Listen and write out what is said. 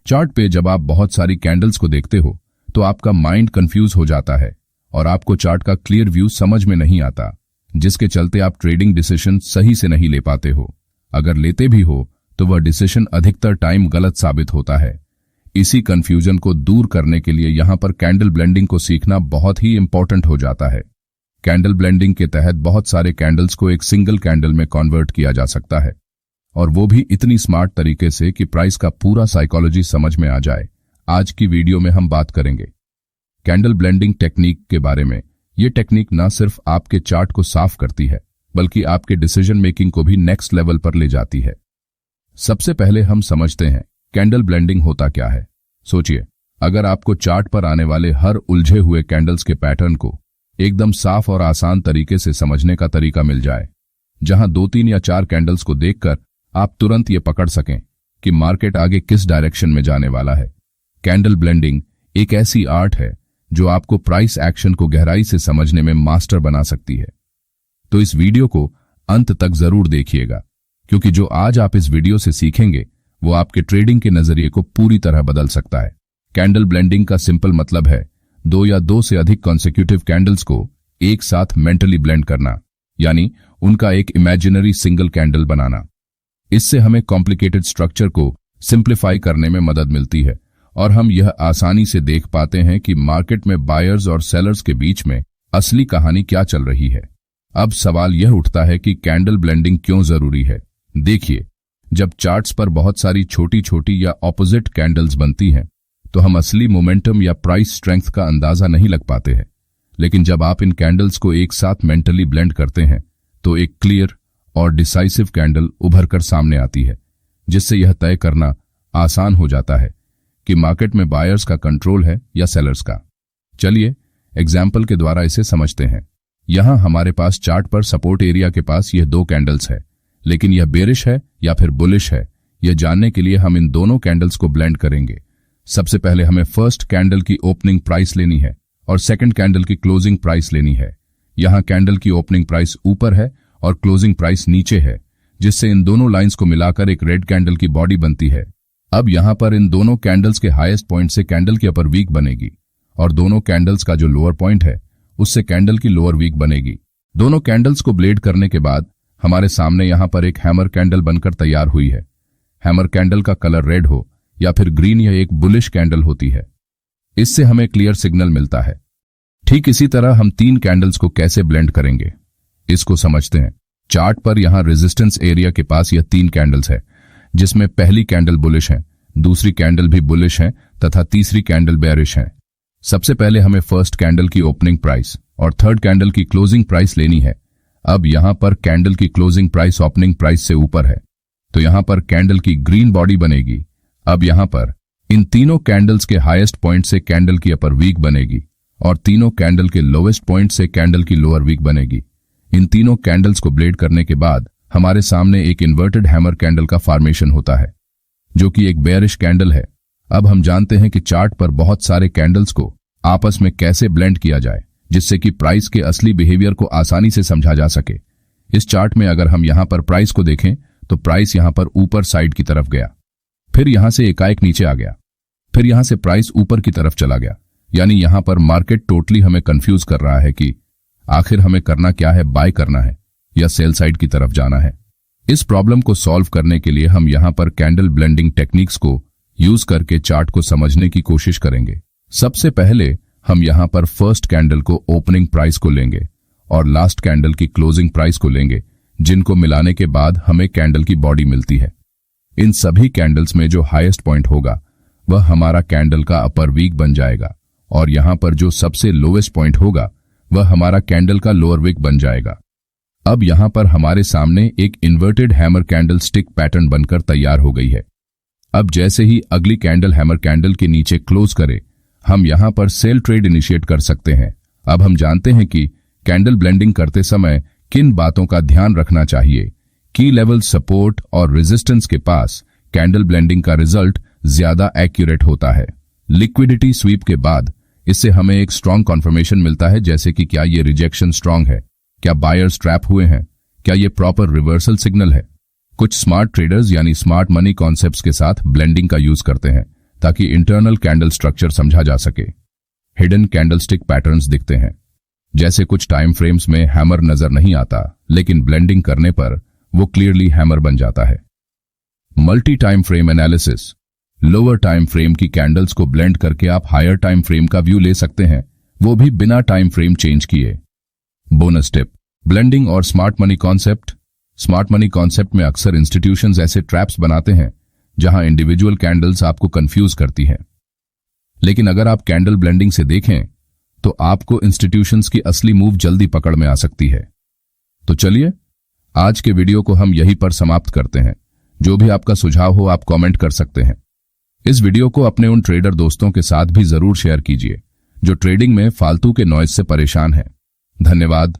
Chart पे जब आप बहुत सारी कैंडल्स को देखते हो तो आपका माइंड कंफ्यूज हो जाता है और आपको चार्ट का क्लियर व्यू समझ में नहीं आता, जिसके चलते आप ट्रेडिंग डिसीजन सही से नहीं ले पाते हो। अगर लेते भी हो तो वह डिसीजन अधिकतर टाइम गलत साबित होता है। इसी कंफ्यूजन को दूर करने के लिए यहाँ पर कैंडल ब्लेंडिंग को सीखना बहुत ही इंपॉर्टेंट हो जाता है। कैंडल ब्लेंडिंग के तहत बहुत सारे कैंडल्स को एक सिंगल कैंडल में कन्वर्ट किया जा सकता है, और वो भी इतनी स्मार्ट तरीके से कि प्राइस का पूरा साइकोलॉजी समझ में आ जाए। आज की वीडियो में हम बात करेंगे कैंडल ब्लेंडिंग टेक्निक के बारे में। ये टेक्निक न सिर्फ आपके चार्ट को साफ करती है बल्कि आपके डिसीजन मेकिंग को भी नेक्स्ट लेवल पर ले जाती है। सबसे पहले हम समझते हैं कैंडल ब्लेंडिंग होता क्या है। सोचिए, अगर आपको चार्ट पर आने वाले हर उलझे हुए कैंडल्स के पैटर्न को एकदम साफ और आसान तरीके से समझने का तरीका मिल जाए, जहां 2, 3 या 4 कैंडल्स को देखकर आप तुरंत ये पकड़ सकें कि मार्केट आगे किस डायरेक्शन में जाने वाला है। कैंडल ब्लेंडिंग एक ऐसी आर्ट है जो आपको प्राइस एक्शन को गहराई से समझने में मास्टर बना सकती है। तो इस वीडियो को अंत तक जरूर देखिएगा, क्योंकि जो आज आप इस वीडियो से सीखेंगे वो आपके ट्रेडिंग के नजरिए को पूरी तरह बदल सकता है। कैंडल ब्लेंडिंग का सिंपल मतलब है 2 या 2 से अधिक कॉन्सेक्यूटिव कैंडल्स को एक साथ मेंटली ब्लेंड करना, यानी उनका एक इमेजिनरी सिंगल कैंडल बनाना। इससे हमें कॉम्प्लिकेटेड स्ट्रक्चर को सिंप्लीफाई करने में मदद मिलती है और हम यह आसानी से देख पाते हैं कि मार्केट में बायर्स और सेलर्स के बीच में असली कहानी क्या चल रही है। अब सवाल यह उठता है कि कैंडल ब्लेंडिंग क्यों जरूरी है। देखिए, जब चार्ट्स पर बहुत सारी छोटी छोटी या ऑपोजिट कैंडल्स बनती हैं तो हम असली मोमेंटम या प्राइस स्ट्रेंथ का अंदाजा नहीं लग पाते हैं। लेकिन जब आप इन कैंडल्स को एक साथ मेंटली ब्लेंड करते हैं तो एक क्लियर और डिसाइसिव कैंडल उभर कर सामने आती है, जिससे यह तय करना आसान हो जाता है कि मार्केट में बायर्स का कंट्रोल है या सेलर्स का। चलिए एग्जाम्पल के द्वारा इसे समझते हैं। यहां हमारे पास चार्ट पर सपोर्ट एरिया के पास यह 2 कैंडल्स है, लेकिन यह बेरिश है या फिर बुलिश है, यह जानने के लिए हम इन दोनों कैंडल्स को ब्लेंड करेंगे। सबसे पहले हमें फर्स्ट कैंडल की ओपनिंग प्राइस लेनी है और सेकंड कैंडल की क्लोजिंग प्राइस लेनी है। यहां कैंडल की ओपनिंग प्राइस ऊपर है और क्लोजिंग प्राइस नीचे है, जिससे इन दोनों लाइंस को मिलाकर एक रेड कैंडल की बॉडी बनती है। अब यहां पर इन दोनों कैंडल्स के हाईएस्ट पॉइंट से कैंडल की अपर वीक बनेगी और दोनों कैंडल्स का जो लोअर पॉइंट है उससे कैंडल की लोअर वीक बनेगी। दोनों कैंडल्स को ब्लेड करने के बाद हमारे सामने यहां पर एक हैमर कैंडल बनकर तैयार हुई है। हैमर कैंडल का कलर रेड हो या फिर ग्रीन या एक बुलिश कैंडल होती है। इससे हमें क्लियर सिग्नल मिलता है। ठीक इसी तरह हम 3 कैंडल्स को कैसे ब्लेंड करेंगे, इसको समझते हैं। चार्ट पर यहां रेजिस्टेंस एरिया के पास यह 3 कैंडल्स है, जिसमें पहली कैंडल बुलिश है, दूसरी कैंडल भी बुलिश है तथा तीसरी कैंडल बेयरिश है। सबसे पहले हमें फर्स्ट कैंडल की ओपनिंग प्राइस और थर्ड कैंडल की क्लोजिंग प्राइस लेनी है। अब यहां पर कैंडल की क्लोजिंग प्राइस ओपनिंग प्राइस से ऊपर है, तो यहां पर कैंडल की ग्रीन बॉडी बनेगी। अब यहां पर इन तीनों कैंडल्स के हाईएस्ट पॉइंट से कैंडल की अपर वीक बनेगी और तीनों कैंडल के लोवेस्ट पॉइंट से कैंडल की लोअर वीक बनेगी। इन तीनों कैंडल्स को ब्लेड करने के बाद हमारे सामने एक इन्वर्टेड हैमर कैंडल का फॉर्मेशन होता है, जो कि एक बेयरिश कैंडल है। अब हम जानते हैं कि चार्ट पर बहुत सारे कैंडल्स को आपस में कैसे ब्लेंड किया जाए, जिससे कि प्राइस के असली बिहेवियर को आसानी से समझा जा सके। इस चार्ट में अगर हम यहां पर प्राइस को देखें तो प्राइस यहां पर ऊपर साइड की तरफ गया, फिर यहां से एकाएक नीचे आ गया, फिर यहां से प्राइस ऊपर की तरफ चला गया। यानी यहां पर मार्केट टोटली हमें कंफ्यूज कर रहा है कि आखिर हमें करना क्या है, बाय करना है या सेल साइड की तरफ जाना है। इस प्रॉब्लम को सॉल्व करने के लिए हम यहां पर कैंडल ब्लेंडिंग टेक्निक्स को यूज करके चार्ट को समझने की कोशिश करेंगे। सबसे पहले हम यहां पर फर्स्ट कैंडल को ओपनिंग प्राइस को लेंगे और लास्ट कैंडल की क्लोजिंग प्राइस को लेंगे, जिनको मिलाने के बाद हमें कैंडल की बॉडी मिलती है। इन सभी कैंडल्स में जो हाईएस्ट पॉइंट होगा वह हमारा कैंडल का अपर वीक बन जाएगा और यहां पर जो सबसे लोवेस्ट पॉइंट होगा वह हमारा कैंडल का लोअर वीक बन जाएगा। अब यहां पर हमारे सामने एक inverted hammer candle stick pattern बनकर तैयार हो गई है। अब जैसे ही अगली कैंडल हैमर कैंडल के नीचे क्लोज करे, हम यहां पर सेल ट्रेड इनिशिएट कर सकते हैं। अब हम जानते हैं कि कैंडल ब्लेंडिंग करते समय किन बातों का ध्यान रखना चाहिए। की लेवल सपोर्ट और रेजिस्टेंस के पास कैंडल ब्लेंडिंग का रिजल्ट ज्यादा एक्यूरेट होता है। लिक्विडिटी स्वीप के बाद इससे हमें एक स्ट्रांग कॉन्फर्मेशन मिलता है, जैसे कि क्या ये रिजेक्शन स्ट्रांग है, क्या बायर्स ट्रैप हुए हैं, क्या ये प्रॉपर रिवर्सल सिग्नल है। कुछ स्मार्ट ट्रेडर्स यानी स्मार्ट मनी कॉन्सेप्ट्स के साथ ब्लेंडिंग का यूज करते हैं, ताकि इंटरनल कैंडल स्ट्रक्चर समझा जा सके। हिडन कैंडलस्टिक पैटर्न्स दिखते हैं, जैसे कुछ टाइम फ्रेम्स में हैमर नजर नहीं आता, लेकिन ब्लेंडिंग करने पर वो क्लियरली हैमर बन जाता है। Multi time frame analysis. Lower time frame की कैंडल्स को ब्लेंड करके आप हायर टाइम फ्रेम का व्यू ले सकते हैं, वो भी बिना टाइम फ्रेम चेंज किए। बोनस टिप, ब्लेंडिंग और smart money concept. Smart money concept में अक्सर इंस्टीट्यूशंस ऐसे ट्रैप्स बनाते हैं जहां इंडिविजुअल कैंडल्स आपको कंफ्यूज करती हैं, लेकिन अगर आप कैंडल ब्लेंडिंग से देखें तो आपको इंस्टीट्यूशंस की असली मूव जल्दी पकड़ में आ सकती है। तो चलिए आज के वीडियो को हम यहीं पर समाप्त करते हैं। जो भी आपका सुझाव हो आप कमेंट कर सकते हैं। इस वीडियो को अपने उन ट्रेडर दोस्तों के साथ भी जरूर शेयर कीजिए जो ट्रेडिंग में फालतू के नॉइज से परेशान हैं। धन्यवाद।